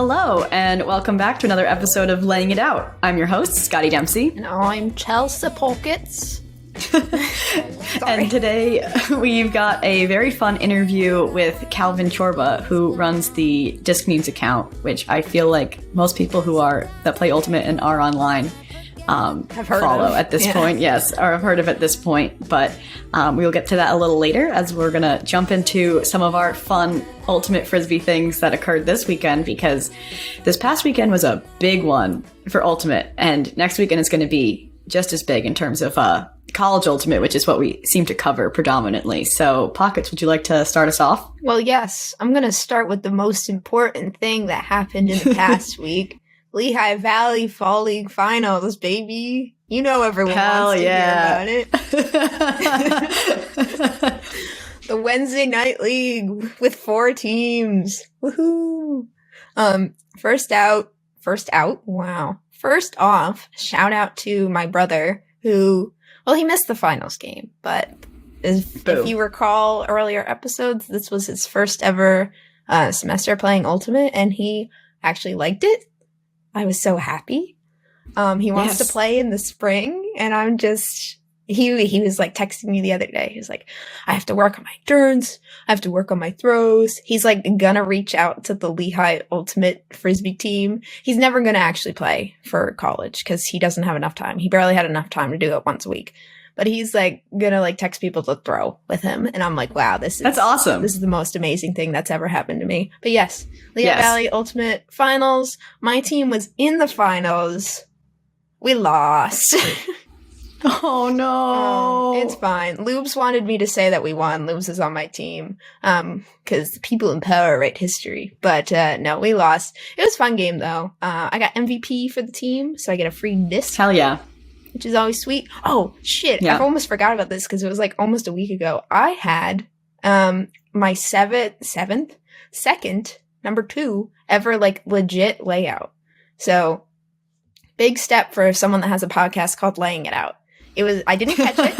Hello, and welcome back to another episode of Laying It Out. I'm your host, Scotty Dempsey. And I'm Chelsea Pockets. And today we've got a very fun interview with Calvin Ciorba, who runs the Discmemes account, which I feel like most people that play Ultimate and are online follow at this point, yes, or have heard of at this point. But we will get to that a little later, as we're going to jump into some of our fun Ultimate Frisbee things that occurred this weekend, because this past weekend was a big one for Ultimate, and next weekend is going to be just as big in terms of college Ultimate, which is what we seem to cover predominantly. So, Pockets, would you like to start us off? Well, yes. I'm going to start with the most important thing that happened in the past week. Lehigh Valley Fall League Finals, baby. You know everyone wants to hear about it. The Wednesday Night League with 4 teams. Woohoo! First off, shout out to my brother who, well, he missed the finals game, but if you recall earlier episodes, this was his first ever semester playing Ultimate, and he actually liked it. I was so happy. He wants to play in the spring, and I'm just... He was like texting me the other day. He was like, I have to work on my turns. I have to work on my throws. He's like gonna reach out to the Lehigh Ultimate Frisbee team. He's never gonna actually play for college because he doesn't have enough time. He barely had enough time to do it once a week. But he's like gonna like text people to throw with him. And I'm like, wow, that's awesome. This is the most amazing thing that's ever happened to me. But yes, Lehigh Valley Ultimate Finals. My team was in the finals. We lost. Oh, no. It's fine. Lubes wanted me to say that we won. Lubes is on my team because people in power write history. But no, we lost. It was a fun game, though. I got MVP for the team, so I get a free disc. Hell yeah. Which is always sweet. Oh, shit. Yeah. I almost forgot about this because it was like almost a week ago. I had my second, number 2, ever like legit layout. So big step for someone that has a podcast called Laying It Out. I didn't catch it.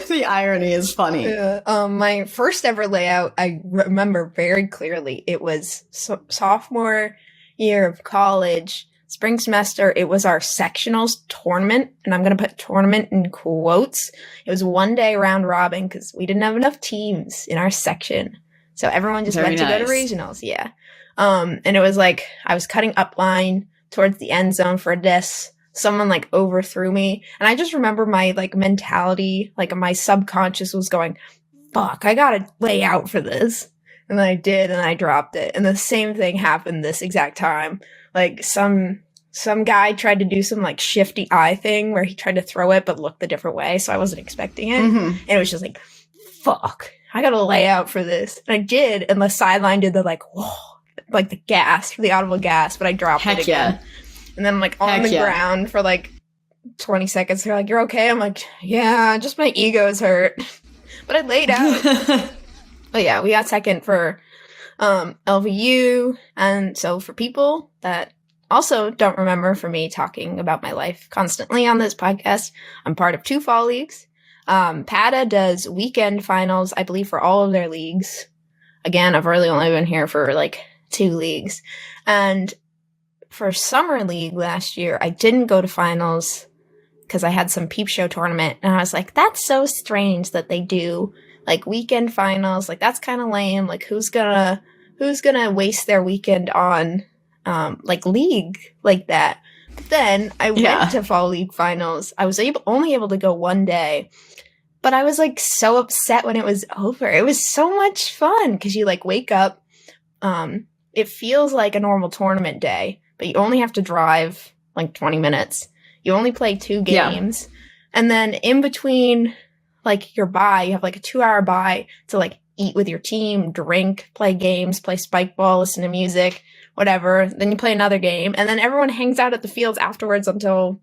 The irony is funny. My first ever layout, I remember very clearly. It was sophomore year of college, spring semester. It was our sectionals tournament, and I'm going to put tournament in quotes. It was one day round robin because we didn't have enough teams in our section. So everyone just went to go to regionals. Yeah. And it was like, I was cutting up line towards the end zone for a disc. Someone like overthrew me. And I just remember my like mentality, like my subconscious was going, fuck, I gotta lay out for this. And then I did, and I dropped it. And the same thing happened this exact time. Like some guy tried to do some like shifty eye thing where he tried to throw it, but looked the different way. So I wasn't expecting it. Mm-hmm. And it was just like, fuck, I gotta lay out for this. And I did. And the sideline did the like, whoa. Like the gasp, the audible gasp, but I dropped it again. Yeah. And then I'm like on the ground for like 20 seconds. They're like, you're okay? I'm like, yeah, just my ego's hurt. But I laid out. But yeah, we got second for LVU. And so for people that also don't remember for me talking about my life constantly on this podcast, I'm part of 2 fall leagues. PADA does weekend finals, I believe, for all of their leagues. Again, I've really only been here for like 2 leagues. And for summer league last year, I didn't go to finals because I had some peep show tournament. And I was like, that's so strange that they do like weekend finals. Like, that's kind of lame. Like, who's gonna waste their weekend on like league like that? But then I went to fall league finals. I was only able to go one day. But I was like so upset when it was over. It was so much fun because you like wake up. It feels like a normal tournament day, but you only have to drive like 20 minutes. You only play 2 games. Yeah. And then in between like your bye, you have like a 2-hour bye to like eat with your team, drink, play games, play spike ball, listen to music, whatever. Then you play another game. And then everyone hangs out at the fields afterwards until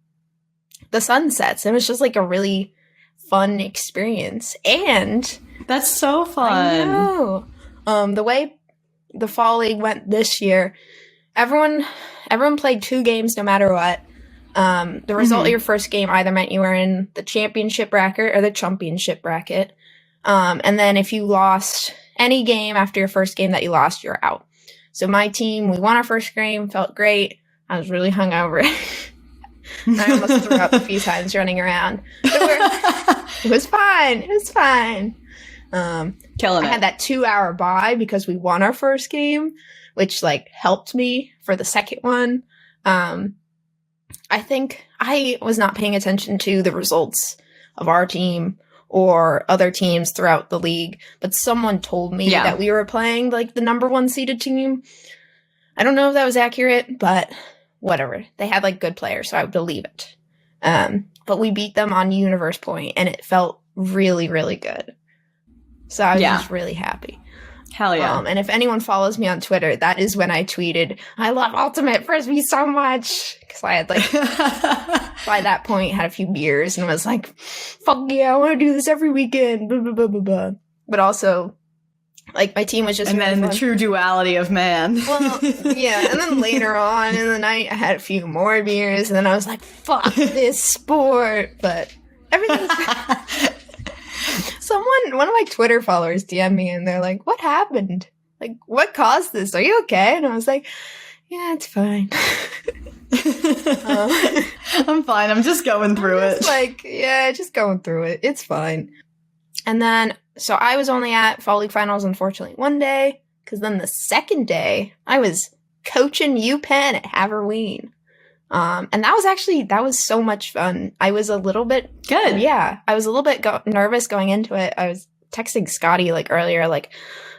the sun sets. And it's just like a really fun experience. And that's so fun. I know. The way the fall league went this year, everyone played 2 games no matter what. The result of your first game either meant you were in the championship bracket or the championship bracket. And then if you lost any game after your first game that you lost, you're out. So my team, we won our first game, felt great. I was really hungover. I almost threw up a few times running around. But it was fine. It was fine. Killing it. I had that 2-hour bye because we won our first game, which like helped me for the second one. I think I was not paying attention to the results of our team or other teams throughout the league, but someone told me that we were playing like the number 1 seeded team. I don't know if that was accurate, but whatever. They had like good players, so I would believe it. But we beat them on Universe Point, and it felt really, really good. So I was just really happy. Hell yeah. And if anyone follows me on Twitter, that is when I tweeted, I love Ultimate Frisbee so much. Because I had like, by that point, had a few beers and was like, fuck yeah, I want to do this every weekend. Blah, blah, blah, blah, blah. But also, like, my team was just and really then fun. The true duality of man. Well, yeah. And then later on in the night, I had a few more beers. And then I was like, fuck this sport. But everything's... One of my Twitter followers DM'd me and they're like, what happened? Like, what caused this? Are you okay? And I was like, yeah, it's fine. I'm fine. I'm just going through it. Like, yeah, just going through it. It's fine. And then, so I was only at Fall League Finals, unfortunately, one day. Because then the second day, I was coaching UPenn at Haverween. And that was so much fun. I was a little bit... Good. Yeah. I was a little bit nervous going into it. I was texting Scotty, like, earlier, like,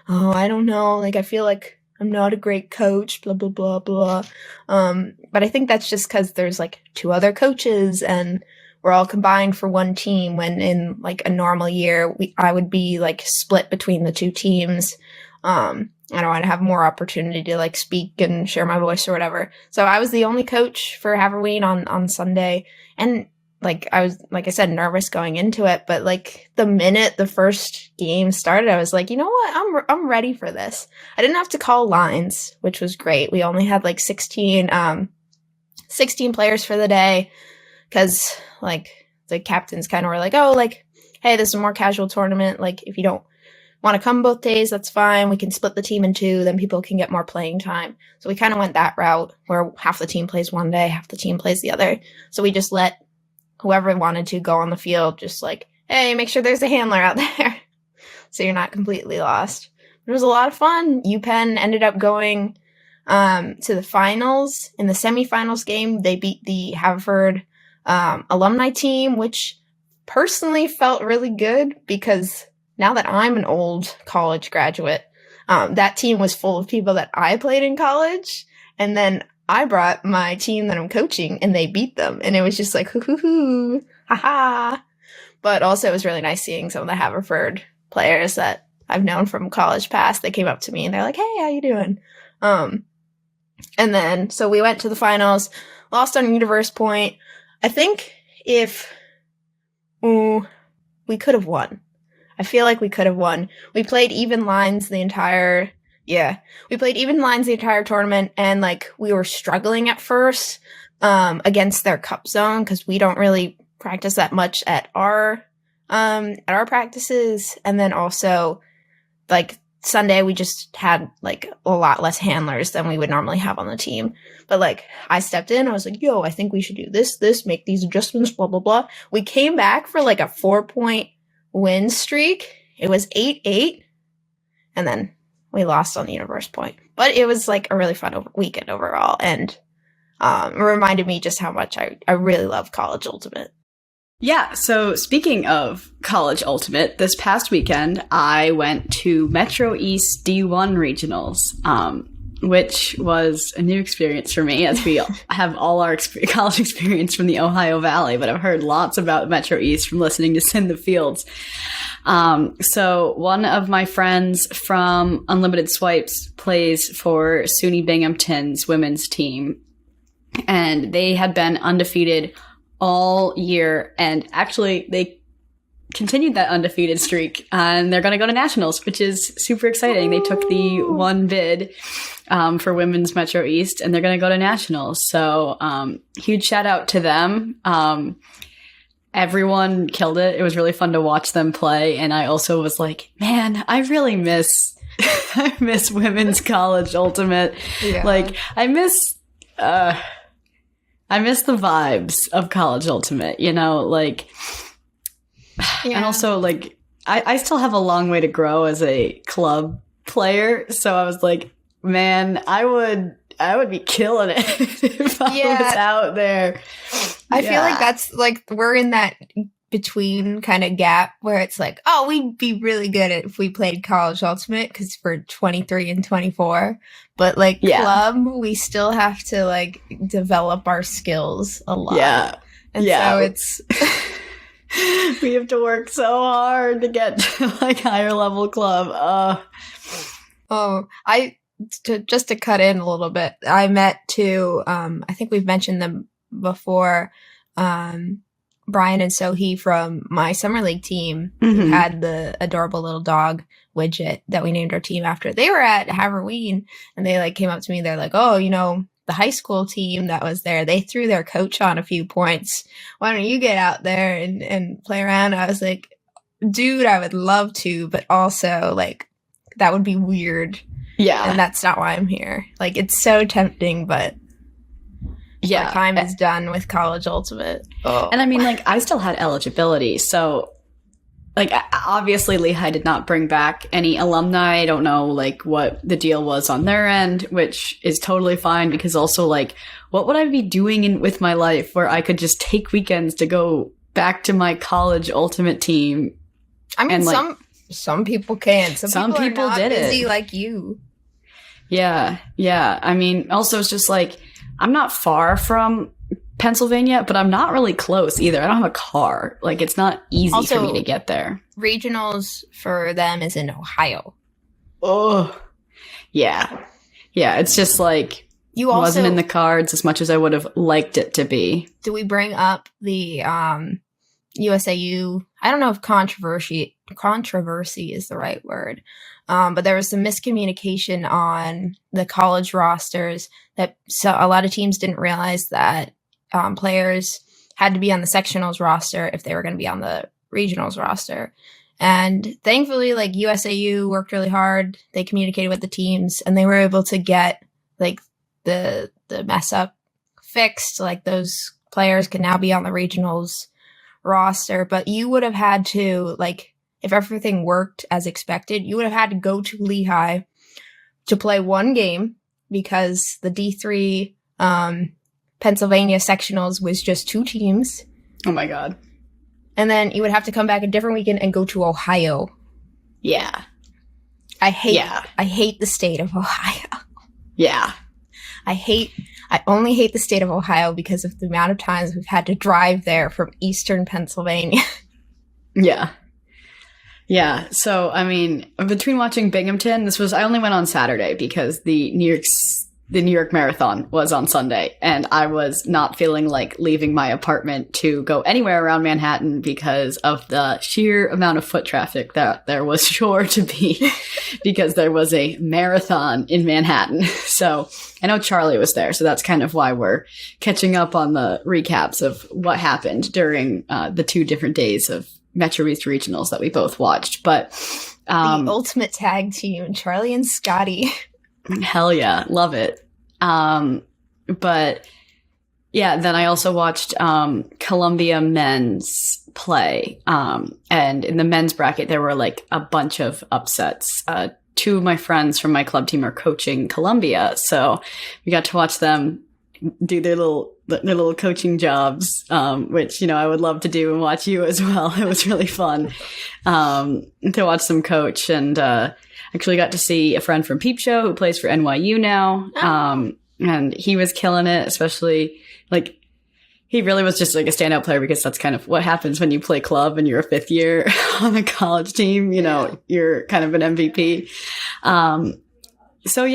oh, I don't know. Like, I feel like I'm not a great coach, blah, blah, blah, blah. But I think that's just because there's, like, 2 other coaches, and we're all combined for one team, when in, like, a normal year, I would be, like, split between the 2 teams. I don't want to have more opportunity to like speak and share my voice or whatever. So I was the only coach for Haverween on Sunday. And like, I was, like I said, nervous going into it. But like the minute the first game started, I was like, you know what? I'm ready for this. I didn't have to call lines, which was great. We only had like 16 players for the day. Cause like the captains kind of were like, oh, like, hey, this is a more casual tournament. Like if you don't want to come both days, that's fine. We can split the team in 2, then people can get more playing time. So we kind of went that route where half the team plays one day, half the team plays the other. So we just let whoever wanted to go on the field, just like, hey, make sure there's a handler out there. So you're not completely lost. It was a lot of fun. UPenn ended up going to the finals. In the semifinals game, they beat the Haverford alumni team, which personally felt really good because now that I'm an old college graduate, that team was full of people that I played in college. And then I brought my team that I'm coaching and they beat them. And it was just like, hoo hoo hoo, ha ha. But also it was really nice seeing some of the Haverford players that I've known from college past. They came up to me and they're like, hey, how you doing? And then, so we went to the finals, lost on Universe Point. I think if we could have won. I feel like we could have won. We played even lines the entire tournament, and like we were struggling at first against their cup zone because we don't really practice that much at our practices. And then also like Sunday we just had like a lot less handlers than we would normally have on the team. But like I stepped in, I was like, yo, I think we should do this, make these adjustments, blah, blah, blah. We came back for like a 4-point win streak. It was 8-8, and then we lost on the Universe Point. But it was like a really fun weekend overall, and it reminded me just how much I really love College Ultimate. Yeah, so speaking of College Ultimate, this past weekend I went to Metro East D1 Regionals, which was a new experience for me, as we have all our college experience from the Ohio Valley, but I've heard lots about Metro East from listening to Send the Fields. So one of my friends from Unlimited Swipes plays for SUNY Binghamton's women's team, and they had been undefeated all year, and actually they continued that undefeated streak, and they're going to go to nationals, which is super exciting. They took the one bid for women's Metro East, and they're going to go to nationals. So huge shout out to them. everyone killed it. It was really fun to watch them play. And I also was like, man, I really miss I miss women's college ultimate. Yeah. Like I miss the vibes of college ultimate, you know, like and also like I still have a long way to grow as a club player. So I was like, man, I would be killing it if I was out there. I feel like that's like we're in that between kind of gap where it's like, oh, we'd be really good at if we played college ultimate because we're 23 and 24, but like club, we still have to like develop our skills a lot. Yeah, and so it's we have to work so hard to get to like higher level club. Just to cut in a little bit, I met two, I think we've mentioned them before, Brian and Sohee from my summer league team, who had the adorable little dog widget that we named our team after. They were at Haverween and they like came up to me. They're like, oh, you know, the high school team that was there, they threw their coach on a few points. Why don't you get out there and play around? I was like, dude, I would love to, but also like that would be weird. Yeah. And that's not why I'm here. Like, it's so tempting, but my time is done with college ultimate. Oh. And I mean, like, I still had eligibility. So, like, obviously Lehigh did not bring back any alumni. I don't know, like, what the deal was on their end, which is totally fine because also, like, what would I be doing with my life where I could just take weekends to go back to my college ultimate team? I mean, and, some people can. Some people are not did busy it like you. Yeah. I mean, also it's just like I'm not far from Pennsylvania, but I'm not really close either. I don't have a car. Like it's not easy for me to get there. Regionals for them is in Ohio. Oh, yeah. It's just like you also wasn't in the cards as much as I would have liked it to be. Do we bring up the USAU? I don't know if controversy is the right word. But there was some miscommunication on the college rosters that a lot of teams didn't realize that players had to be on the sectionals roster if they were going to be on the regionals roster. And thankfully, like USAU worked really hard. They communicated with the teams and they were able to get like the mess up fixed. Like those players can now be on the regionals roster, but you would have had to, like, if everything worked as expected, you would have had to go to Lehigh to play one game because the D3 Pennsylvania sectionals was just 2 teams. Oh my God. And then you would have to come back a different weekend and go to Ohio. Yeah. I hate the state of Ohio. Yeah. I only hate the state of Ohio because of the amount of times we've had to drive there from eastern Pennsylvania. Yeah. So, I mean, between watching Binghamton, I only went on Saturday because the New York Marathon was on Sunday, and I was not feeling like leaving my apartment to go anywhere around Manhattan because of the sheer amount of foot traffic that there was sure to be because there was a marathon in Manhattan. So I know Charlie was there, so that's kind of why we're catching up on the recaps of what happened during the 2 different days of Metro East regionals that we both watched. But the ultimate tag team, Charlie and Scotty. Hell yeah, love it. But yeah, then I also watched Columbia men's play. And in the men's bracket, there were like a bunch of upsets. 2 of my friends from my club team are coaching Columbia, so we got to watch them do their little coaching jobs, which, you know, I would love to do and watch you as well. It was really fun to watch them coach, and actually got to see a friend from Peep Show who plays for NYU now. And he was killing it, especially like he really was just like a standout player because that's kind of what happens when you play club and you're a 5th year on a college team, you know, you're kind of an MVP. So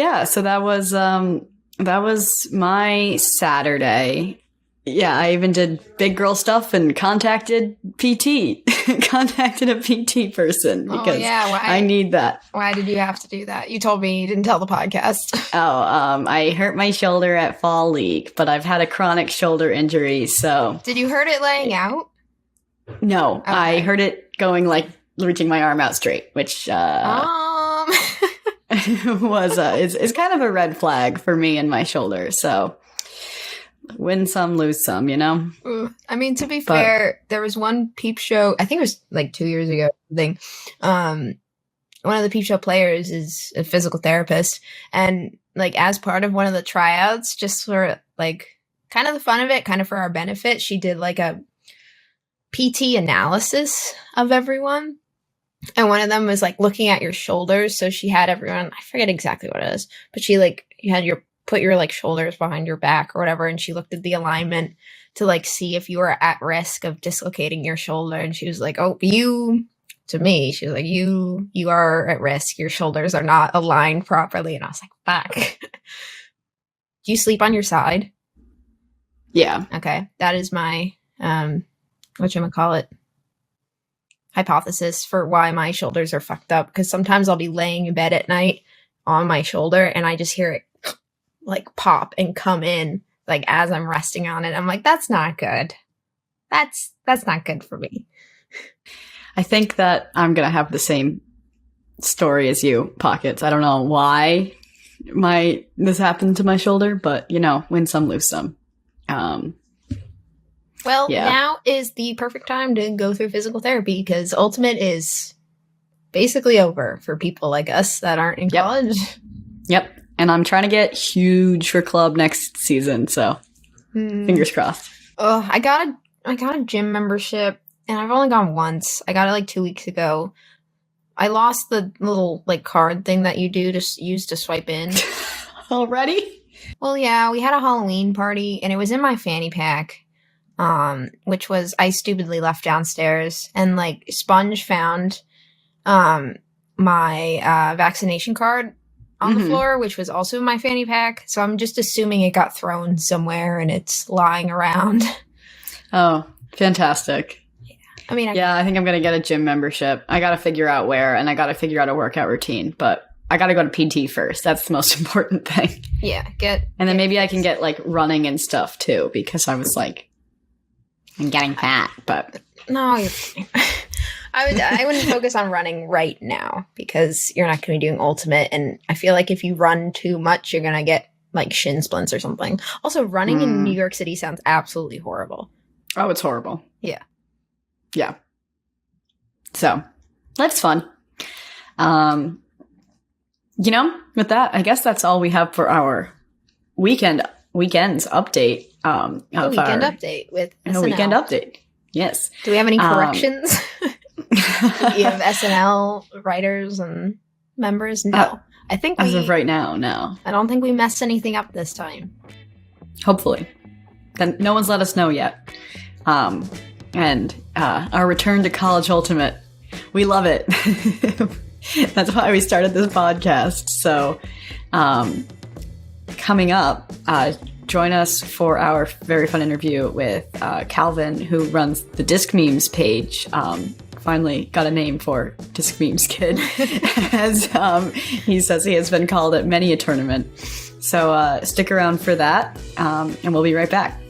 that was my Saturday. Yeah, I even did big girl stuff and contacted a PT person because I need that. Why did you have to do that? You told me you didn't tell the podcast. I hurt my shoulder at Fall League, but I've had a chronic shoulder injury, so. Did you hurt it laying out? No, Okay. I heard it going like reaching my arm out straight, which is kind of a red flag for me and my shoulder. So win some, lose some, you know? I mean, to be fair, there was one peep show, I think it was like 2 years ago, thing. One of the peep show players is a physical therapist, and like as part of one of the tryouts, just for like kind of the fun of it, kind of for our benefit, she did like a PT analysis of everyone. And one of them was like looking at your shoulders. So she had everyone, I forget exactly what it is, but she like, you had put your like shoulders behind your back or whatever. And she looked at the alignment to like see if you were at risk of dislocating your shoulder. And she was like, oh, to me, she was like, you are at risk. Your shoulders are not aligned properly. And I was like, fuck. Do you sleep on your side? Yeah. Okay. That is my, whatchamacallit, hypothesis for why my shoulders are fucked up. Because sometimes I'll be laying in bed at night on my shoulder and I just hear it like pop and come in like as I'm resting on it. I'm like, that's not good. That's not good for me. I think that I'm going to have the same story as you, Pockets. I don't know why this happened to my shoulder, but you know, win some, lose some. Well, now is the perfect time to go through physical therapy because Ultimate is basically over for people like us that aren't in college. Yep. And I'm trying to get huge for club next season, so fingers crossed. Oh, I got a gym membership and I've only gone once. I got it like 2 weeks ago. I lost the little like card thing that you do to use to swipe in. Already? Well, yeah, we had a Halloween party and it was in my fanny pack. Which was I stupidly left downstairs, and like Sponge found my vaccination card on the floor, which was also in my fanny pack. So I'm just assuming it got thrown somewhere and it's lying around. Oh, fantastic. Yeah. I mean, I think I'm going to get a gym membership. I got to figure out where, and I got to figure out a workout routine, but I got to go to PT first. That's the most important thing. Yeah. And then maybe I can get like running and stuff too, because I was like, I'm getting fat, but no, you're fine. I wouldn't focus on running right now because you're not going to be doing Ultimate, and I feel like if you run too much, you're going to get like shin splints or something. Also, running in New York City sounds absolutely horrible. Oh, it's horrible. Yeah. Yeah. So, life's fun. You know, with that, I guess that's all we have for our weekends update. A weekend update with SNL. A weekend update. Yes. Do we have any corrections? You have SNL writers and members? No. I think as of right now, no. I don't think we messed anything up this time. Hopefully. Then no one's let us know yet. And our return to College Ultimate. We love it. That's why we started this podcast. So, coming up, join us for our very fun interview with Calvin, who runs the Discmemes page. Finally got a name for Discmemes Kid, as he says he has been called at many a tournament. So stick around for that, and we'll be right back.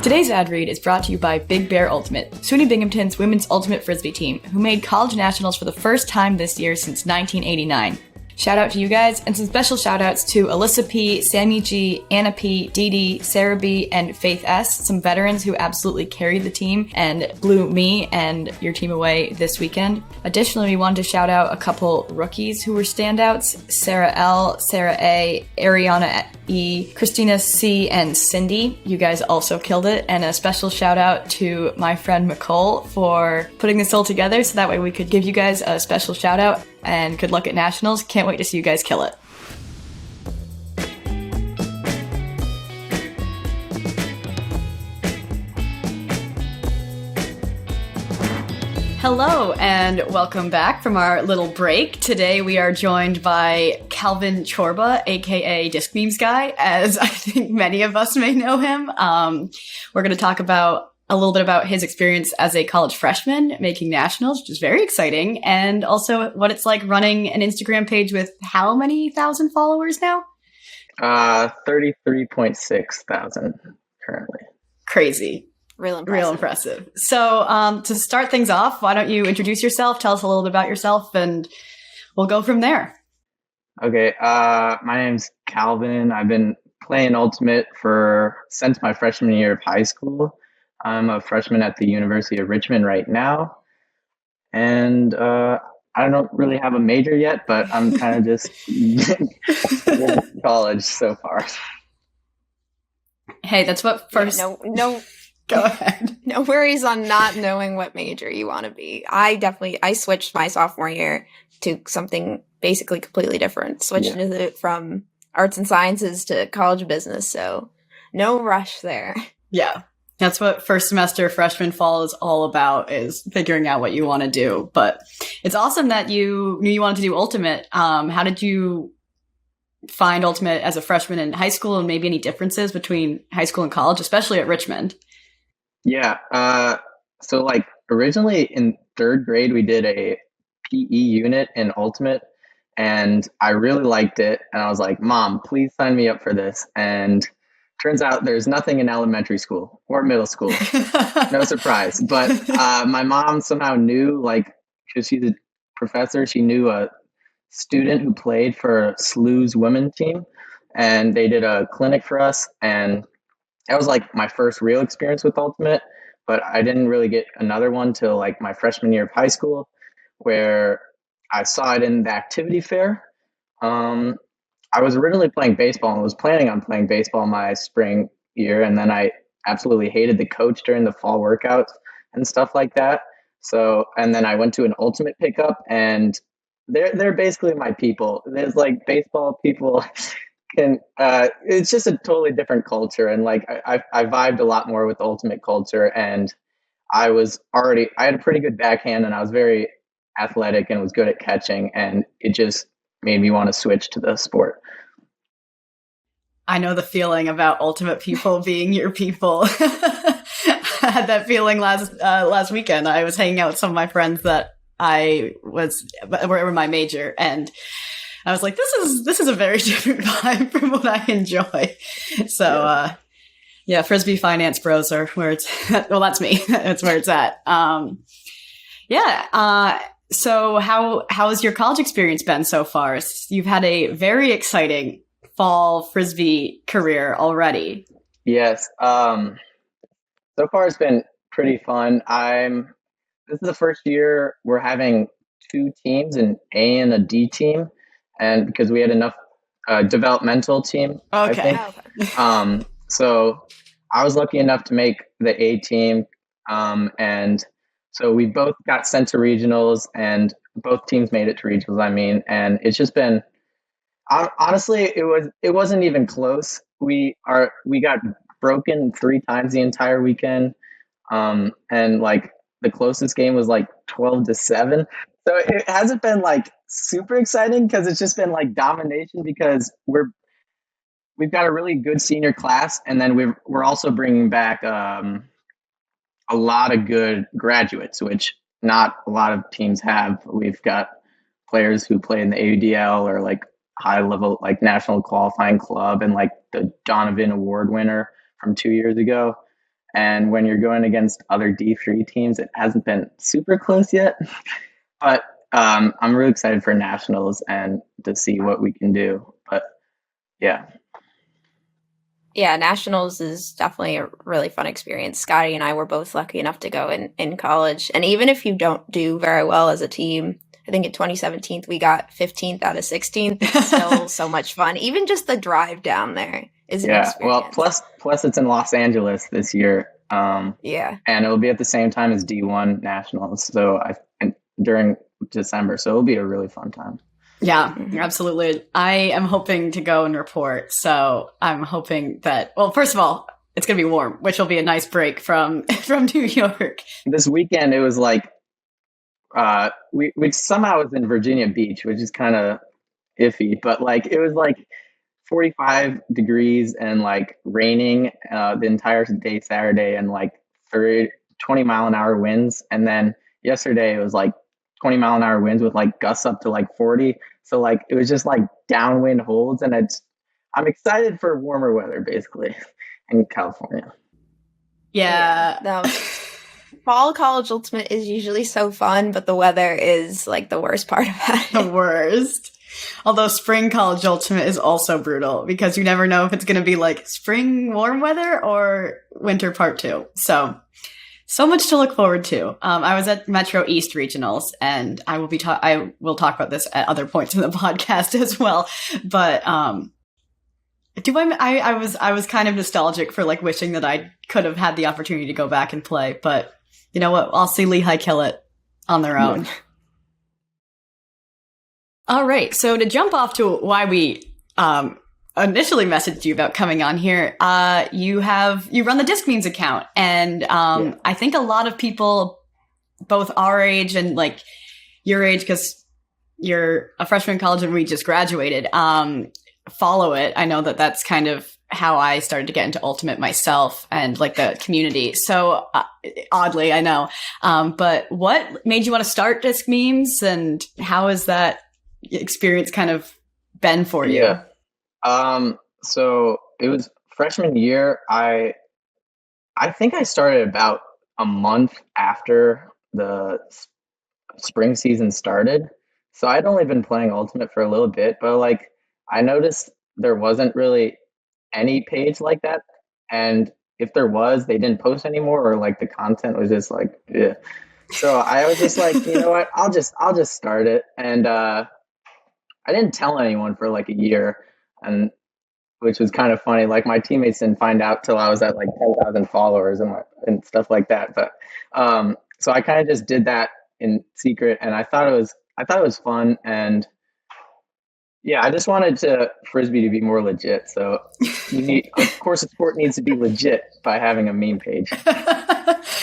Today's ad read is brought to you by Big Bear Ultimate, SUNY Binghamton's women's ultimate frisbee team, who made college nationals for the first time this year since 1989. Shout out to you guys, and some special shout outs to Alyssa P, Sammy G, Anna P, Dee Dee, Sarah B, and Faith S, some veterans who absolutely carried the team and blew me and your team away this weekend. Additionally, we wanted to shout out a couple rookies who were standouts: Sarah L, Sarah A, Ariana E, Christina C, and Cindy. You guys also killed it. And a special shout out to my friend Nicole for putting this all together so that way we could give you guys a special shout out. And good luck at Nationals. Can't wait to see you guys kill it. Hello, and welcome back from our little break. Today we are joined by Calvin Ciorba, aka Discmemes Guy, as I think many of us may know him. We're going to talk about a little bit about his experience as a college freshman making nationals, which is very exciting, and also what it's like running an Instagram page with how many thousand followers now? 33.6 thousand currently. Crazy. Real impressive. So to start things off, why don't you introduce yourself, tell us a little bit about yourself, and we'll go from there. Okay, my name's Calvin. I've been playing Ultimate since my freshman year of high school. I'm a freshman at the University of Richmond right now. And I don't really have a major yet, but I'm kind of just in college so far. Hey, that's what first... Yeah, no. Go ahead. No worries on not knowing what major you want to be. I switched my sophomore year to something basically completely different. Switched it from arts and sciences to college business. So no rush there. Yeah. That's what first semester freshman fall is all about, is figuring out what you want to do. But it's awesome that you knew you wanted to do Ultimate. How did you find Ultimate as a freshman in high school, and maybe any differences between high school and college, especially at Richmond? Yeah. So like originally in third grade, we did a PE unit in Ultimate, and I really liked it. And I was like, Mom, please sign me up for this. And turns out there's nothing in elementary school or middle school. No surprise. But my mom somehow knew, like, because she's a professor, she knew a student who played for SLU's women team, and they did a clinic for us. And that was like my first real experience with Ultimate, but I didn't really get another one till like my freshman year of high school, where I saw it in the activity fair. I was originally playing baseball and was planning on playing baseball my spring year, and then I absolutely hated the coach during the fall workouts and stuff like that. So, and then I went to an Ultimate pickup, and they're basically my people. There's like baseball people. And it's just a totally different culture, and like I vibed a lot more with the Ultimate culture, and I had a pretty good backhand, and I was very athletic and was good at catching, and it just made me want to switch to the sport. I know the feeling about Ultimate people being your people. I had that feeling last weekend. I was hanging out with some of my friends that were my major, and I was like, this is a very different vibe from what I enjoy. So, yeah, Frisbee finance bros are where it's at. Well, that's me. That's where it's at. So how has your college experience been so far? You've had a very exciting fall Frisbee career already. Yes. So far it's been pretty fun. This is the first year we're having two teams, an A and a D team. And because we had enough developmental team, okay. I think. So I was lucky enough to make the A team, and so we both got sent to regionals, and both teams made it to regionals. And it's just been, honestly, it wasn't even close. We got broken 3 times the entire weekend, and like the closest game was like 12-7. So it hasn't been like super exciting because it's just been like domination, because we've got a really good senior class, and then we're also bringing back a lot of good graduates, which not a lot of teams have. We've got players who play in the AUDL or like high level, like national qualifying club, and like the Donovan Award winner from 2 years ago. And when you're going against other D3 teams, it hasn't been super close yet. But I'm really excited for nationals and to see what we can do. But yeah. Yeah, nationals is definitely a really fun experience. Scotty and I were both lucky enough to go in college. And even if you don't do very well as a team, I think in 2017 we got 15th out of 16th. It's still so much fun. Even just the drive down there is an experience. Well, plus it's in Los Angeles this year. Yeah. And it'll be at the same time as D1 nationals. So during December. So it'll be a really fun time. Yeah, absolutely. I am hoping to go and report. So I'm hoping that, well, first of all, it's going to be warm, which will be a nice break from New York. This weekend, it was like, we somehow was in Virginia Beach, which is kind of iffy, but like, it was like 45 degrees and like raining the entire day Saturday, and like 20 mile an hour winds. And then yesterday it was like 20 mile an hour winds with like gusts up to like 40. So like it was just like downwind holds, and I'm excited for warmer weather basically in California. Yeah. No, fall college ultimate is usually so fun, but the weather is like the worst part about it. The worst. Although spring college ultimate is also brutal because you never know if it's going to be like spring warm weather or winter part 2. So much to look forward to. I was at Metro East Regionals, and I will talk about this at other points in the podcast as well. But I was kind of nostalgic for like wishing that I could have had the opportunity to go back and play. But you know what? I'll see Lehigh kill it on their own. Yeah. All right. So to jump off to why we initially messaged you about coming on here, you run the Discmemes account, and I think a lot of people, both our age and like your age, because you're a freshman in college and we just graduated, follow it. I know that that's kind of how I started to get into Ultimate myself and like the community. So oddly, I know. But what made you want to start Discmemes, and how has that experience kind of been for you? Yeah. So it was freshman year. I think I started about a month after the spring season started. So I'd only been playing Ultimate for a little bit, but like I noticed there wasn't really any page like that. And if there was, they didn't post anymore, or like the content was just like, yeah. So I was just like, you know what, I'll just start it. And, I didn't tell anyone for like a year, and which was kind of funny. Like my teammates didn't find out till I was at like 10,000 followers and stuff like that. But, so I kind of just did that in secret, and I thought it was fun. And yeah, I just wanted Frisbee to be more legit. So of course, a sport needs to be legit by having a meme page.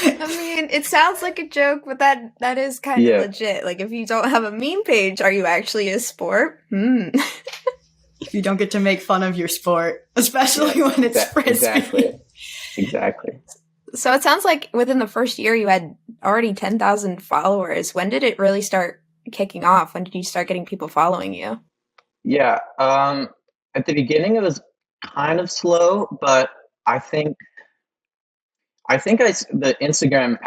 I mean, it sounds like a joke, but that is kind of legit. Like, if you don't have a meme page, are you actually a sport? If you don't get to make fun of your sport, especially when it's Frisbee. Exactly. So it sounds like within the first year you had already 10,000 followers. When did it really start kicking off? When did you start getting people following you? Yeah. At the beginning, it was kind of slow, but I think the Instagram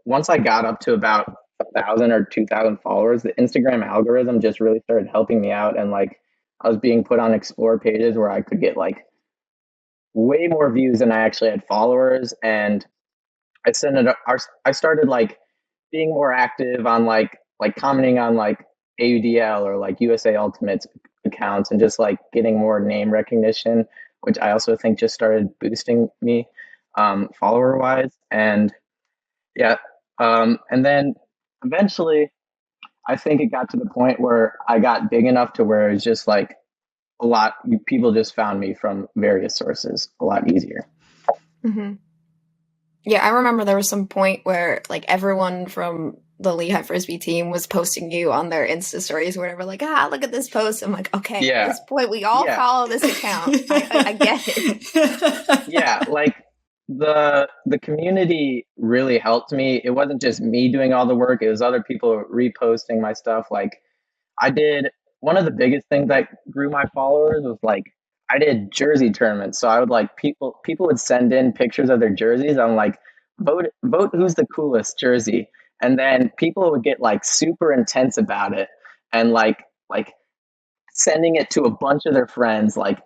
once I got up to about 1,000 or 2,000 followers, the Instagram algorithm just really started helping me out, and like I was being put on explore pages where I could get like way more views than I actually had followers, and I started like being more active on like commenting on like AUDL or like USA Ultimates accounts, and just like getting more name recognition, which I also think just started boosting me follower wise. And yeah, and then eventually I think it got to the point where I got big enough to where it's just like people just found me from various sources a lot easier. Mm-hmm. Yeah, I remember there was some point where like everyone from the Lehigh Frisbee team was posting you on their Insta stories or whatever, like, look at this post. I'm like, okay, at this point we all follow this account. I get it. Yeah, like the community really helped me. It wasn't just me doing all the work, it was other people reposting my stuff. Like I did one of the biggest things that grew my followers was like I did jersey tournaments. So I would like people would send in pictures of their jerseys. I'm like, vote who's the coolest jersey. And then people would get like super intense about it, and like sending it to a bunch of their friends, like,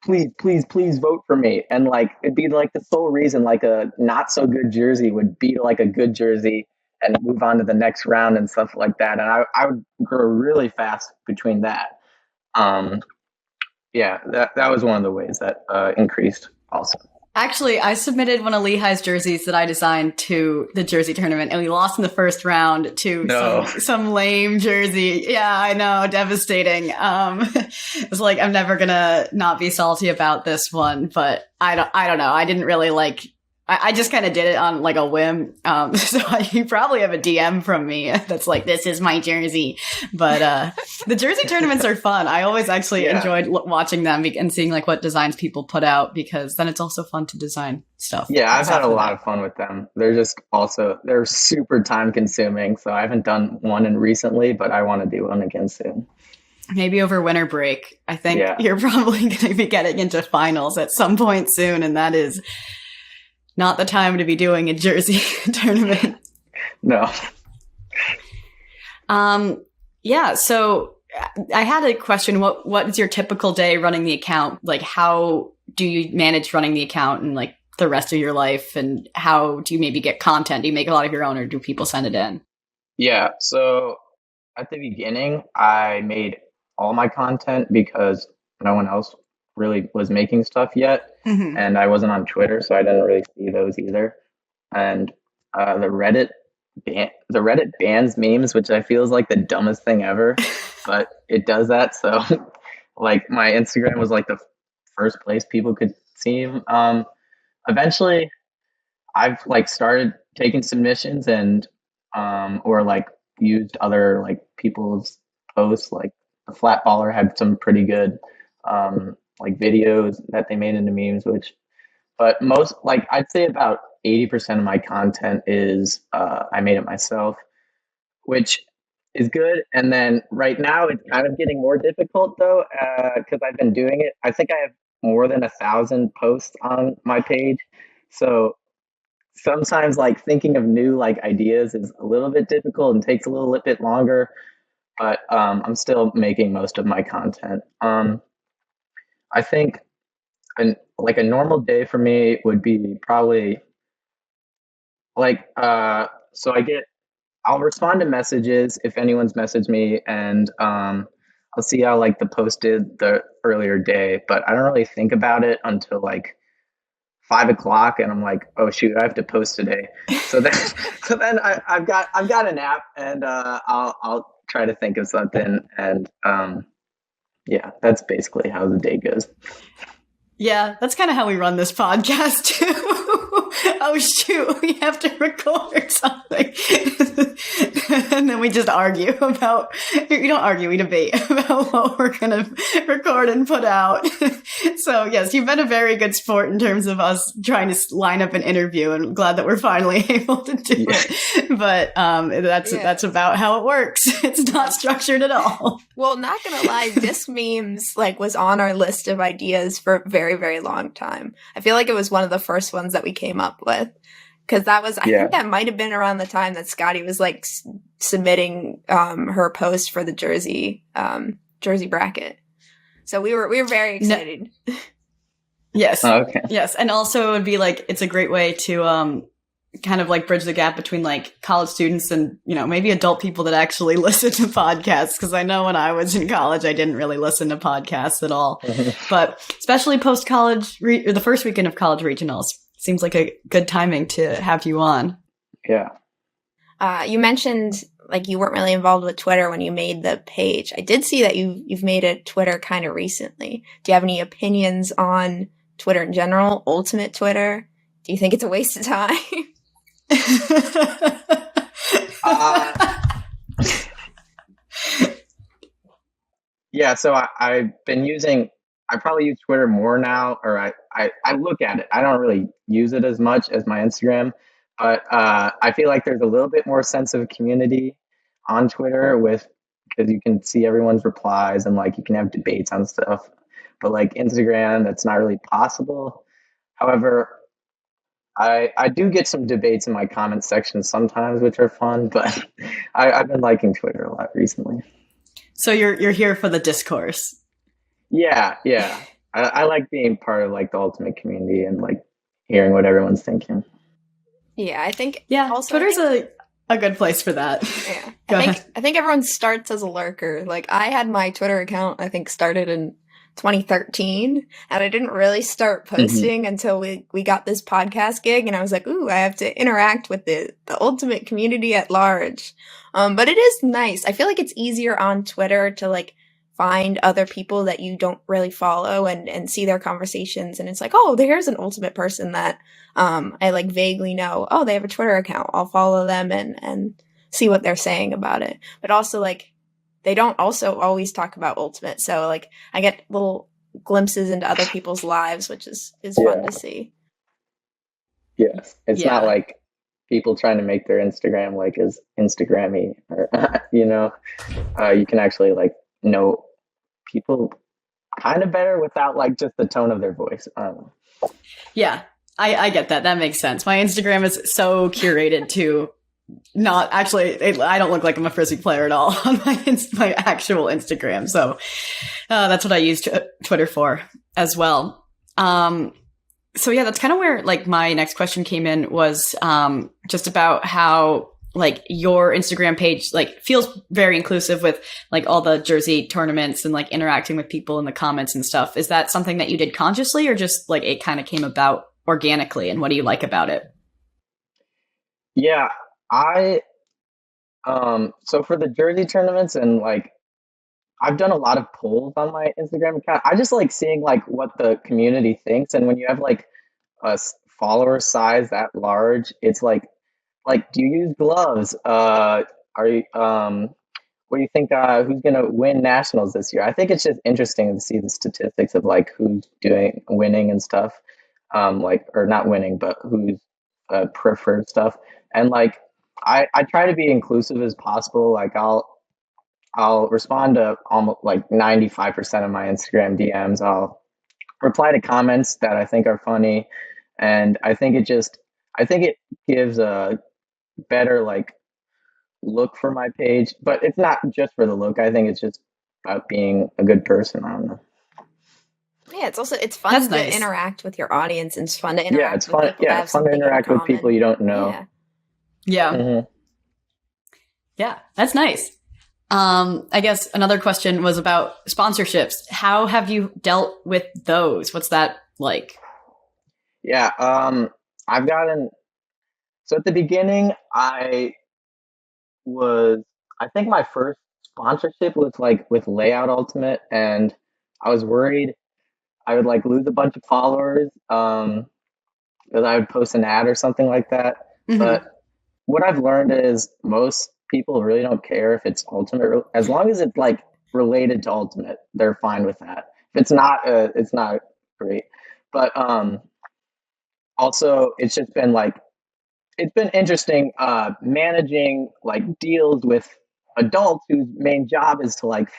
please vote for me. And like it'd be like the sole reason like a not so good jersey would beat like a good jersey and move on to the next round and stuff like that. And I would grow really fast between that. Yeah, that was one of the ways that increased also. Actually, I submitted one of Lehigh's jerseys that I designed to the jersey tournament, and we lost in the first round to some lame jersey. Yeah, I know, devastating. It's like I'm never gonna not be salty about this one, but I don't know. I didn't really like I just kind of did it on like a whim. So you probably have a DM from me that's like, this is my jersey. But the jersey tournaments are fun. I always actually enjoyed watching them and seeing like what designs people put out, because then it's also fun to design stuff. Yeah, I've had a lot of fun with them. They're super time consuming. So I haven't done one in recently, but I want to do one again soon. Maybe over winter break. I think you're probably going to be getting into finals at some point soon, and that is not the time to be doing a jersey tournament. No. Yeah, so I had a question. What is your typical day running the account? Like, how do you manage running the account and like the rest of your life? And how do you maybe get content? Do you make a lot of your own, or do people send it in? Yeah, so at the beginning, I made all my content because no one else really was making stuff yet. Mm-hmm. And I wasn't on Twitter, so I didn't really see those either. And the Reddit bans memes, which I feel is like the dumbest thing ever, but it does that. So like my Instagram was like the first place people could see them. Eventually I've like started taking submissions and or like used other like people's posts. Like the Flat Baller had some pretty good like videos that they made into memes, but most, like I'd say about 80% of my content is I made it myself, which is good. And then right now it's kind of getting more difficult though, because I've been doing it. I think I have more than 1,000 posts on my page. So sometimes like thinking of new like ideas is a little bit difficult and takes a little bit longer, but I'm still making most of my content. I think like a normal day for me would be probably like so I'll respond to messages if anyone's messaged me, and I'll see how like the post did the earlier day, but I don't really think about it until like 5 o'clock, and I'm like, oh shoot, I have to post today. So then I've got an app, and I'll try to think of something, and yeah, that's basically how the day goes. Yeah, that's kind of how we run this podcast too. Oh shoot, we have to record something. And then we just argue about, we don't argue, we debate about what we're going to record and put out. So yes, you've been a very good sport in terms of us trying to line up an interview, and I'm glad that we're finally able to do it. But that's about how it works. It's not structured at all. Well, not gonna lie, Discmemes like was on our list of ideas for a very, very long time. I feel like it was one of the first ones that we came up with, because that was, I think that might have been around the time that Scotty was like submitting her post for the jersey bracket. So we were very excited. Yes. Oh, okay. Yes, and also it would be like, it's a great way to kind of like bridge the gap between like college students and, you know, maybe adult people that actually listen to podcasts. Because I know when I was in college, I didn't really listen to podcasts at all. But especially post-college, or the first weekend of college regionals, seems like a good timing to have you on. Yeah. You mentioned like you weren't really involved with Twitter when you made the page. I did see that you've made a Twitter kind of recently. Do you have any opinions on Twitter in general? Ultimate Twitter? Do you think it's a waste of time? Yeah, so I've been I probably use Twitter more now, or I look at it. I don't really use it as much as my Instagram, but I feel like there's a little bit more sense of community on Twitter because you can see everyone's replies and like you can have debates on stuff. But like Instagram, that's not really possible. However, I do get some debates in my comment section sometimes, which are fun, but I've been liking Twitter a lot recently. So you're here for the discourse. Yeah. I like being part of like the Ultimate community and like hearing what everyone's thinking. Yeah, I think. Yeah, also, Twitter's a good place for that. Yeah, I think everyone starts as a lurker. Like I had my Twitter account, I think, started in 2013, and I didn't really start posting until we got this podcast gig, and I was like, ooh, I have to interact with the Ultimate community at large. But it is nice. I feel like it's easier on Twitter to like find other people that you don't really follow and see their conversations, and it's like, oh, there's an ultimate person that I like vaguely know. Oh, they have a Twitter account. I'll follow them and see what they're saying about it. But also, like, they don't also always talk about ultimate, so like I get little glimpses into other people's lives, which is fun to see. Yes, it's not like people trying to make their Instagram like as Instagrammy, or you can actually like know people kind of better without like just the tone of their voice. I don't know. Yeah, I get that. That makes sense. My Instagram is so curated to not actually. I don't look like I'm a frisbee player at all on my actual Instagram. So that's what I use Twitter for as well. So yeah, that's kind of where like my next question came in, was just about how like your Instagram page like feels very inclusive with like all the jersey tournaments and like interacting with people in the comments and stuff. Is that something that you did consciously, or just like it kind of came about organically? And what do you like about it? Yeah, I so for the jersey tournaments, and like I've done a lot of polls on my Instagram account. I just like seeing like what the community thinks, and when you have like a follower size that large, it's like do you use gloves? Are you what do you think? Who's gonna win nationals this year? I think it's just interesting to see the statistics of like who's winning and stuff. Like, or not winning, but who's preferred stuff. And like I try to be inclusive as possible. Like I'll respond to almost like 95% of my Instagram DMs. I'll reply to comments that I think are funny, and I think it gives a better like look for my page. But it's not just for the look. I think it's just about being a good person. I don't know. Yeah, it's fun to interact with your audience, and it's fun to interact. Yeah, it's fun. Yeah, it's fun to interact with people you don't know. Yeah. Mm-hmm. Yeah, that's nice. I guess another question was about sponsorships. How have you dealt with those? What's that like? Yeah, I've gotten. So at the beginning, I think my first sponsorship was like with Layout Ultimate, and I was worried I would like lose a bunch of followers because I would post an ad or something like that. Mm-hmm. But what I've learned is most people really don't care if it's Ultimate, as long as it's like related to Ultimate, they're fine with that. If it's not, it's not great. But also, it's just been like, it's been interesting managing like deals with adults whose main job is to like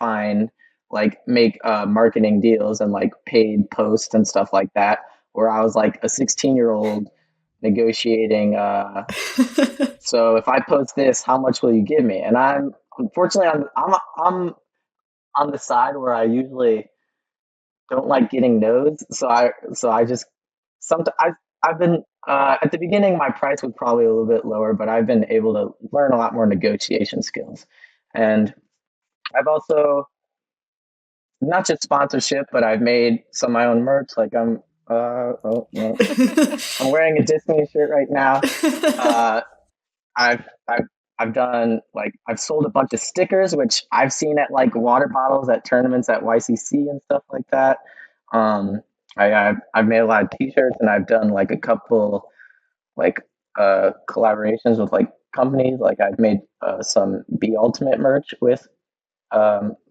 make marketing deals and like paid posts and stuff like that, where I was like a 16-year-old negotiating so if I post this, how much will you give me? And I'm unfortunately I'm on the side where I usually don't like getting no's, so I just sometimes I've been at the beginning my price was probably a little bit lower, but I've been able to learn a lot more negotiation skills. And I've also, not just sponsorship, but I've made some of my own merch. Like I'm I'm wearing a Disney shirt right now. I've done like I've sold a bunch of stickers, which I've seen at like water bottles at tournaments at YCC and stuff like that. I've made a lot of T-shirts, and I've done like a couple like collaborations with like companies. Like I've made some B Ultimate merch with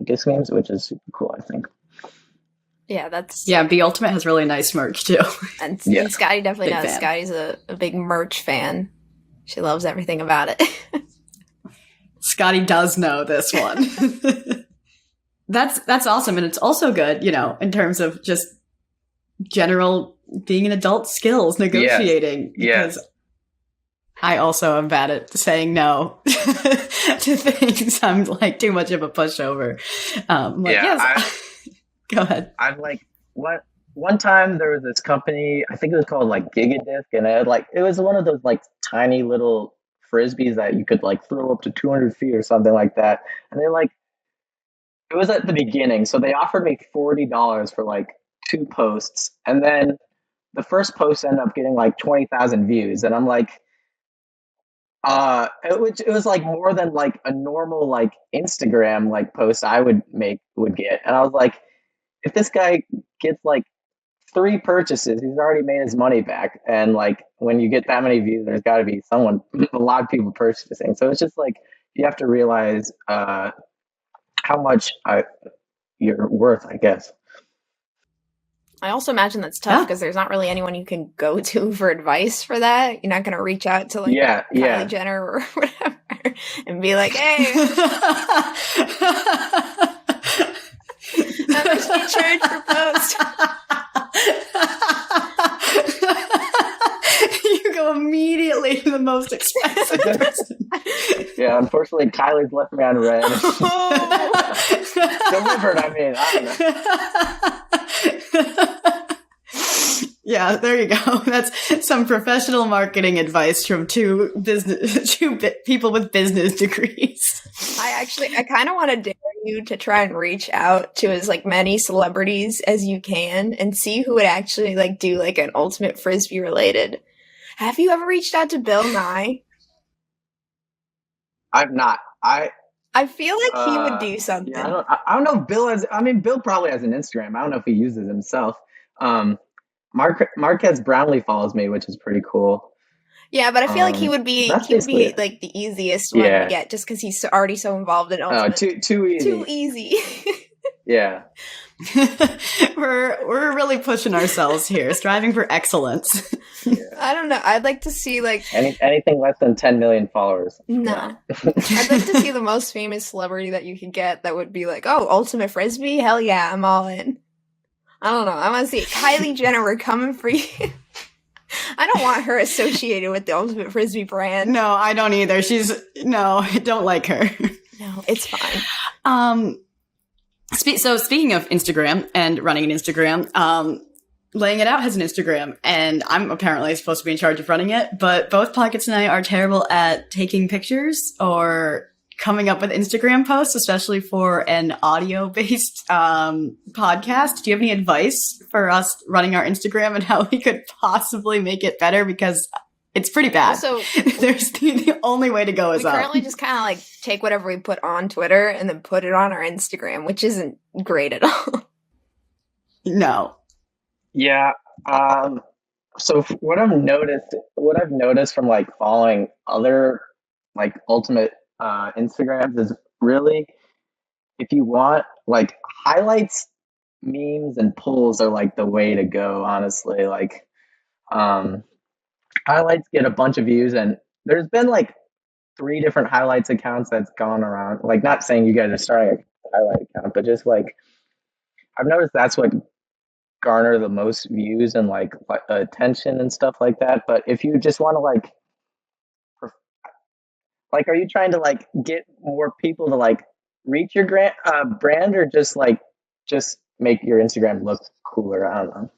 Discmemes, which is super cool, I think. Yeah, B Ultimate has really nice merch too. And Scotty definitely knows. Scotty's a big merch fan. She loves everything about it. Scotty does know this one. That's awesome. And it's also good, in terms of just general being an adult skills, negotiating. Yes. Because I also am bad at saying no to things. I'm like too much of a pushover. Go ahead. I'm like, what? One time there was this company, I think it was called like Gigadisc, and it was one of those like tiny little frisbees that you could like throw up to 200 feet or something like that. And they're like, it was at the beginning, so they offered me $40 for like 2 posts, and then the first post ended up getting like 20,000 views, and I'm like, it was like more than like a normal like Instagram like post I would get, and I was like, if this guy gets like 3 purchases, he's already made his money back. And like when you get that many views, there's got to be a lot of people purchasing. So it's just like you have to realize how much you're worth, I guess. I also imagine that's tough because there's not really anyone you can go to for advice for that. You're not going to reach out to like Kylie Jenner or whatever and be like, hey, how much do you charge for post? You go immediately to the most expensive person. Yeah, unfortunately, Kylie's left me on red. Delivered, I mean, I don't know. Yeah, there you go. That's some professional marketing advice from two people with business degrees. I kind of want to dare you to try and reach out to as like many celebrities as you can and see who would actually like do like an ultimate frisbee related. Have you ever reached out to Bill Nye? I've not. I feel like he would do something. Yeah, I don't know if Bill has. I mean, Bill probably has an Instagram. I don't know if he uses himself. Marquez Brownlee follows me, which is pretty cool. Yeah, but I feel like he would be like the easiest one to get just because he's already so involved in ultimate. Too easy. Too easy. Yeah. We're really pushing ourselves here, striving for excellence. Yeah. I don't know. I'd like to see like anything less than 10 million followers. No. I'd like to see the most famous celebrity that you could get that would be like, oh, ultimate frisbee? Hell yeah, I'm all in. I don't know. I want to see Kylie Jenner, we're coming for you. I don't want her associated with the ultimate frisbee brand. No, I don't either. I don't like her. No, it's fine. So speaking of Instagram and running an Instagram, Laying It Out has an Instagram, and I'm apparently supposed to be in charge of running it, but both Pockets and I are terrible at taking pictures or coming up with Instagram posts, especially for an audio-based podcast. Do you have any advice for us running our Instagram and how we could possibly make it better? Because it's pretty bad. So there's the only way to go is up. We currently just kind of like take whatever we put on Twitter and then put it on our Instagram, which isn't great at all. No. Yeah. So what I've noticed from like following other like ultimate Instagrams is really, if you want like highlights, memes, and pulls are like the way to go, honestly. Like highlights get a bunch of views, and there's been like 3 different highlights accounts that's gone around. Like, not saying you guys are starting a highlight account, but just like I've noticed that's what garner the most views and like attention and stuff like that. But if you just want to like, are you trying to like get more people to like reach your brand, or just make your Instagram look cooler? I don't know.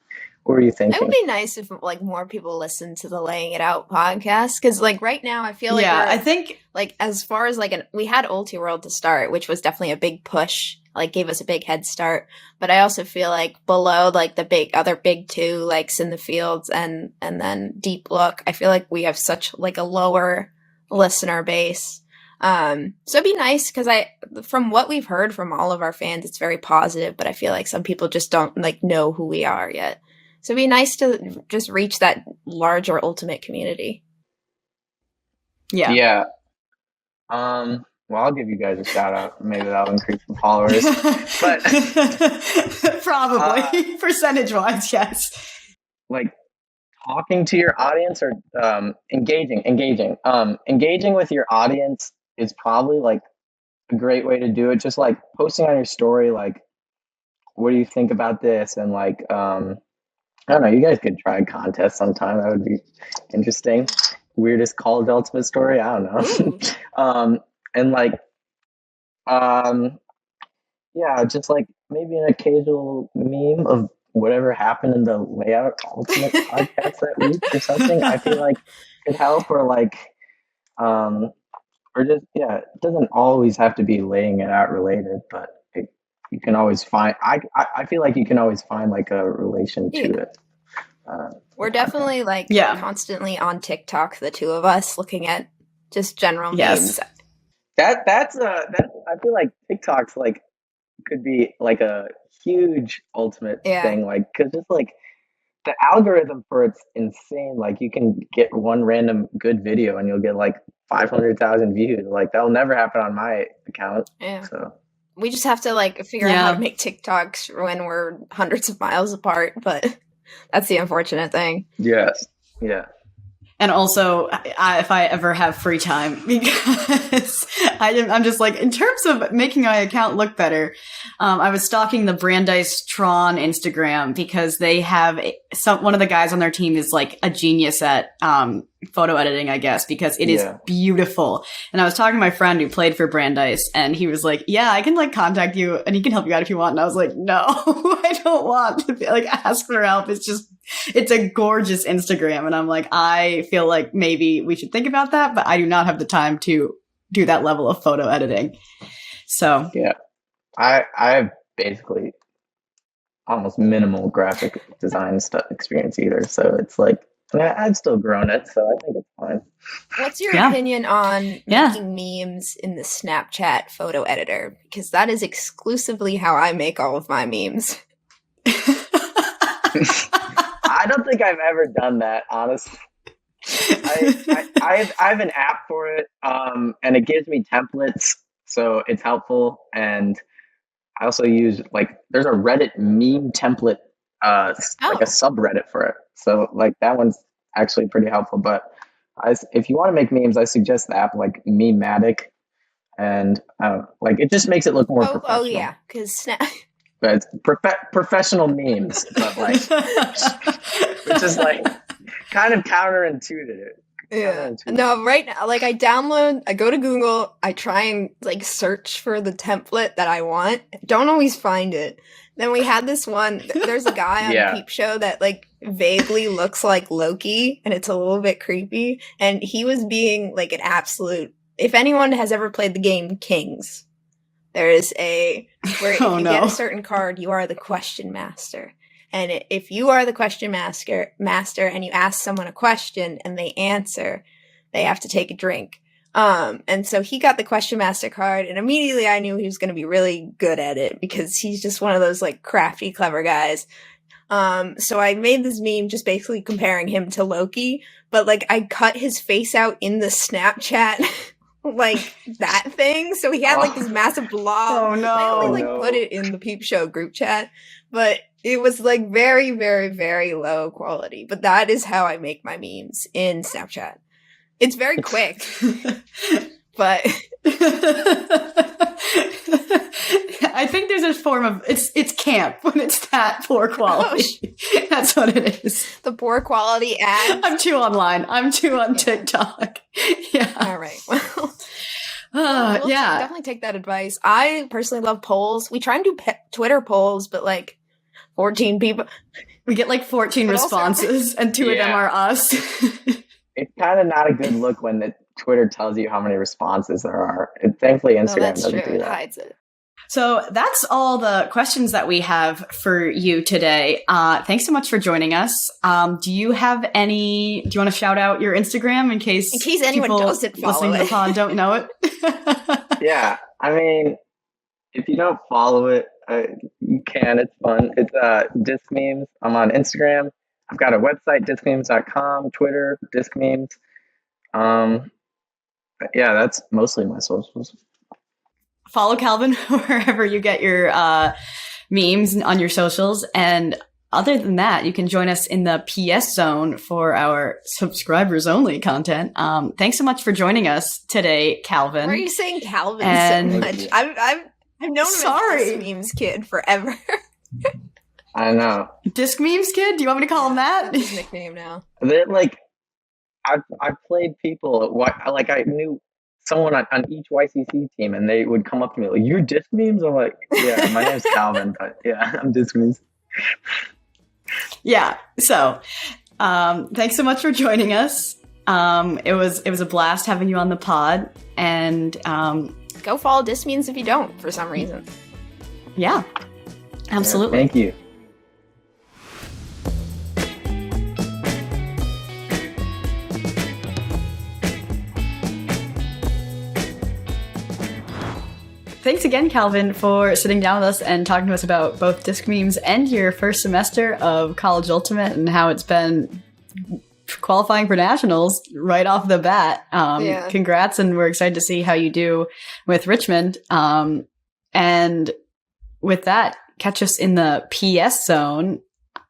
What are you thinking? It would be nice if like more people listen to the Laying It Out podcast, because like right now I feel like I think like as far as like we had Ulti World to start, which was definitely a big push, like gave us a big head start. But I also feel like below like the other big 2, like In the Fields and then Deep Look, I feel like we have such like a lower listener base. So it'd be nice because from what we've heard from all of our fans, it's very positive, but I feel like some people just don't like know who we are yet. So it'd be nice to just reach that larger ultimate community. Yeah. Yeah. Well, I'll give you guys a shout out. Maybe that'll increase the followers. But probably percentage wise, yes. Like talking to your audience or engaging with your audience is probably like a great way to do it. Just like posting on your story, like, what do you think about this? And like, I don't know, you guys could try a contest sometime. That would be interesting. Weirdest college ultimate story? I don't know. And like, yeah, just like maybe an occasional meme of whatever happened in the Layout Ultimate podcast that week or something. I feel like could help, or like, or just, yeah, it doesn't always have to be Laying It Out related, but you can always find, I feel like you can always find like a relation to it. We're definitely like constantly on TikTok, the 2 of us, looking at just general Yes. memes. That's I feel like TikTok's like could be like a huge ultimate thing, like because it's like the algorithm for it's insane. Like you can get one random good video and you'll get like 500,000 views. Like that'll never happen on my account. Yeah. So we just have to like figure out how to make TikToks when we're hundreds of miles apart, but that's the unfortunate thing. Yes. Yeah. And also, if I ever have free time, because I'm just like, in terms of making my account look better, I was stalking the Brandeis Tron Instagram because they have one of the guys on their team is like a genius at photo editing, I guess, because it is beautiful. And I was talking to my friend who played for Brandeis, and he was like, yeah, I can like contact you and he can help you out if you want. And I was like, no, I don't want to like ask for help. It's a gorgeous Instagram. And I'm like, I feel like maybe we should think about that, but I do not have the time to do that level of photo editing. So yeah, I have basically almost minimal graphic design stuff experience either. So it's like, I've still grown it, so I think it's fine. What's your opinion on making memes in the Snapchat photo editor? Because that is exclusively how I make all of my memes. I don't think I've ever done that, honestly. I have an app for it, and it gives me templates, so it's helpful. And I also use there's a Reddit meme template, like a subreddit for it. So like that one's actually pretty helpful. But if you want to make memes, I suggest the app like Memematic, and it just makes it look more professional. Oh yeah, because but it's professional memes, but like which is like kind of counterintuitive. Yeah. No, right now, I go to Google, I try and search for the template that I want. Don't always find it. Then we had this one, there's a guy on Peep Show that vaguely looks like Loki, and it's a little bit creepy. And he was being an absolute, if anyone has ever played the game Kings, there is where if you get a certain card, you are the question master. And if you are the question master and you ask someone a question and they answer, they have to take a drink. And so he got the question master card, and immediately I knew he was going to be really good at it because he's just one of those crafty, clever guys. So I made this meme just basically comparing him to Loki, but I cut his face out in the Snapchat that thing. So he had this massive blob. Oh no. I only put it in the Peep Show group chat, but it was very, very, very low quality. But that is how I make my memes in Snapchat. It's very quick, but I think there's a form of it's camp when it's that poor quality. That's what it is. The poor quality ads. I'm too online. I'm too on TikTok. Yeah. All right. Well, we'll definitely take that advice. I personally love polls. We try and do Twitter polls, but 14 people. We get 14 responses, and 2 of them are us. It's kind of not a good look when the Twitter tells you how many responses there are. Thankfully, Instagram doesn't do that. It hides it. So that's all the questions that we have for you today. Thanks so much for joining us. Do you want to shout out your Instagram in case anyone doesn't follow listening to the pod don't know it? Yeah. I mean, if you don't follow it, you can. It's fun. It's Discmemes. I'm on Instagram. I've got a website, discmemes.com, Twitter, Discmemes. Yeah, that's mostly my socials. Follow Calvin wherever you get your memes on your socials. And other than that, you can join us in the PS zone for our subscribers only content. Thanks so much for joining us today, Calvin. Why are you saying Calvin so much? I've known him as Discmemes Kid forever. I know. Discmemes Kid? Do you want me to call him that? That's his nickname now. They're I've played people. I knew someone on each YCC team, and they would come up to me "You're Discmemes?" I'm like, "Yeah, my name's Calvin, but yeah, I'm Discmemes." Yeah. So, thanks so much for joining us. It was a blast having you on the pod, and go follow Discmemes if you don't for some reason. Yeah, absolutely. Yeah, thank you. thanks again, Calvin, for sitting down with us and talking to us about both Discmemes and your first semester of College Ultimate and how it's been qualifying for nationals right off the bat. Congrats, and we're excited to see how you do with Richmond. And with that, catch us in the PS zone.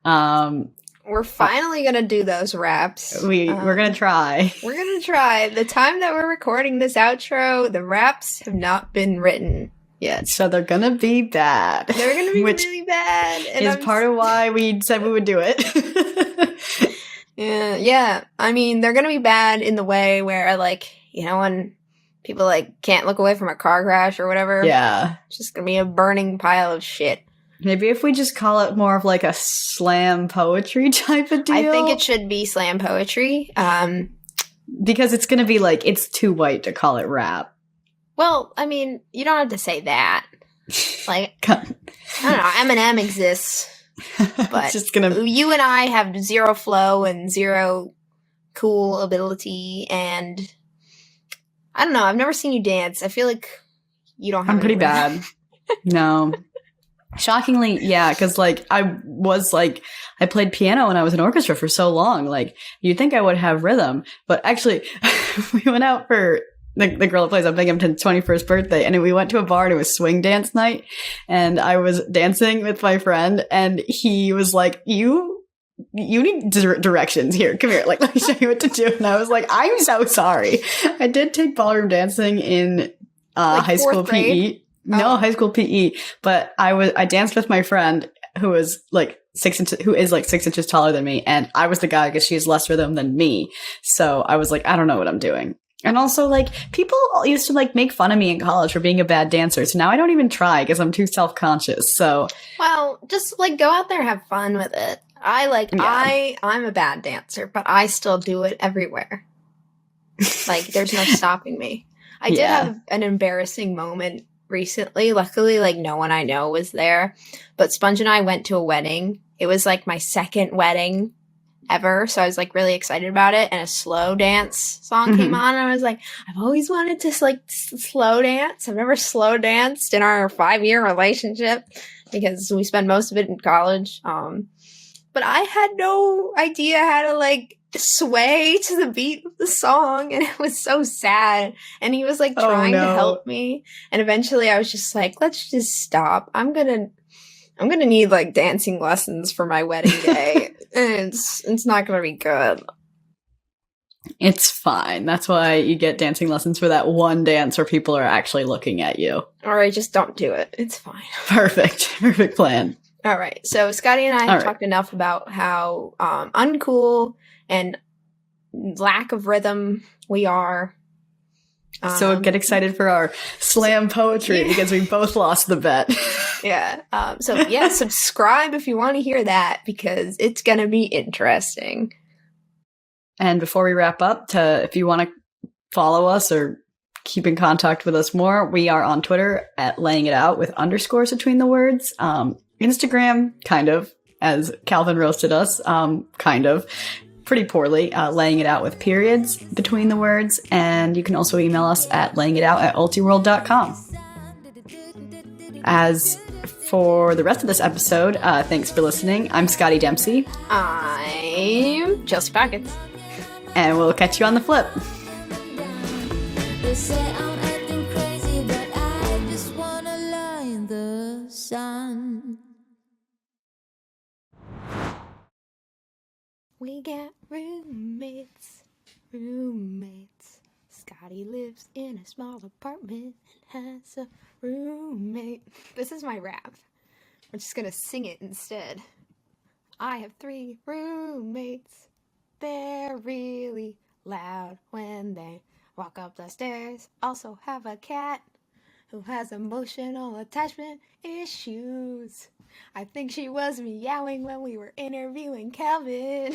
We're finally gonna do those raps. We're gonna try. We're gonna try. The time that we're recording this outro, the raps have not been written yet. So they're gonna be bad. They're gonna be really bad. And is part of why we said we would do it. Yeah. I mean, they're gonna be bad in the way where, like, you know, when people, like, can't look away from a car crash or whatever. Yeah. It's just gonna be a burning pile of shit. Maybe if we just call it more of like a slam poetry type of deal. I think it should be slam poetry. Because it's going to be like, it's too white to call it rap. Well, I mean, you don't have to say that. Like, I don't know, Eminem exists. But it's just gonna... you and I have zero flow and zero cool ability. And I don't know, I've never seen you dance. I feel like you don't have I'm pretty bad. No. Shockingly, yeah, because, like, I played piano when I was in orchestra for so long. Like, you'd think I would have rhythm. But actually, we went out for the girl that plays on Binghamton's 21st birthday, and we went to a bar, and it was swing dance night. And I was dancing with my friend, and he was like, you need directions here. Come here. Like, let me show you what to do. And I was like, I'm so sorry. I did take ballroom dancing in high school PE. No, high school PE, but I danced with my friend who is like 6 inches taller than me, and I was the guy because she has less rhythm than me. So I was like, I don't know what I'm doing. And also, like, people used to like make fun of me in college for being a bad dancer. So now I don't even try because I'm too self-conscious. So, well, just like go out there and have fun with it. I'm a bad dancer, but I still do it everywhere. Like, there's no stopping me. I did have an embarrassing moment recently. Luckily, like, no one I know was there, but Sponge and I went to a wedding. It was like my second wedding ever, so I was like really excited about it, and a slow dance song came on, and I was like, I've always wanted to like slow dance. I've never slow danced in our 5-year relationship because we spent most of it in college, but I had no idea how to like sway to the beat of the song, and it was so sad. And he was like trying to help me, and eventually I was just like, let's just stop. I'm gonna need like dancing lessons for my wedding day. And it's not gonna be good. It's fine. That's why you get dancing lessons for that one dance where people are actually looking at you. Or I just don't do it. It's fine. Perfect plan. All right. So Scotty and I have talked enough about how uncool and lack of rhythm we are. So get excited for our slam poetry because we both lost the bet. Yeah. Subscribe if you want to hear that because it's going to be interesting. And before we wrap up, if you want to follow us or keep in contact with us more, we are on Twitter at laying it out with underscores between the words. Instagram, kind of, as Calvin roasted us, kind of. Pretty poorly, laying it out with periods between the words. And you can also email us at layingitout@ultiworld.com. As for the rest of this episode, thanks for listening. I'm Scotty Dempsey. I'm Chelsea Pockets. And we'll catch you on the flip. They say I'm acting crazy, but I just wanna lie in the sun. We got roommates. Scotty lives in a small apartment and has a roommate. This is my rap. We're just gonna sing it instead. I have 3 roommates. They're really loud when they walk up the stairs. Also have a cat who has emotional attachment issues. I think she was meowing when we were interviewing Calvin.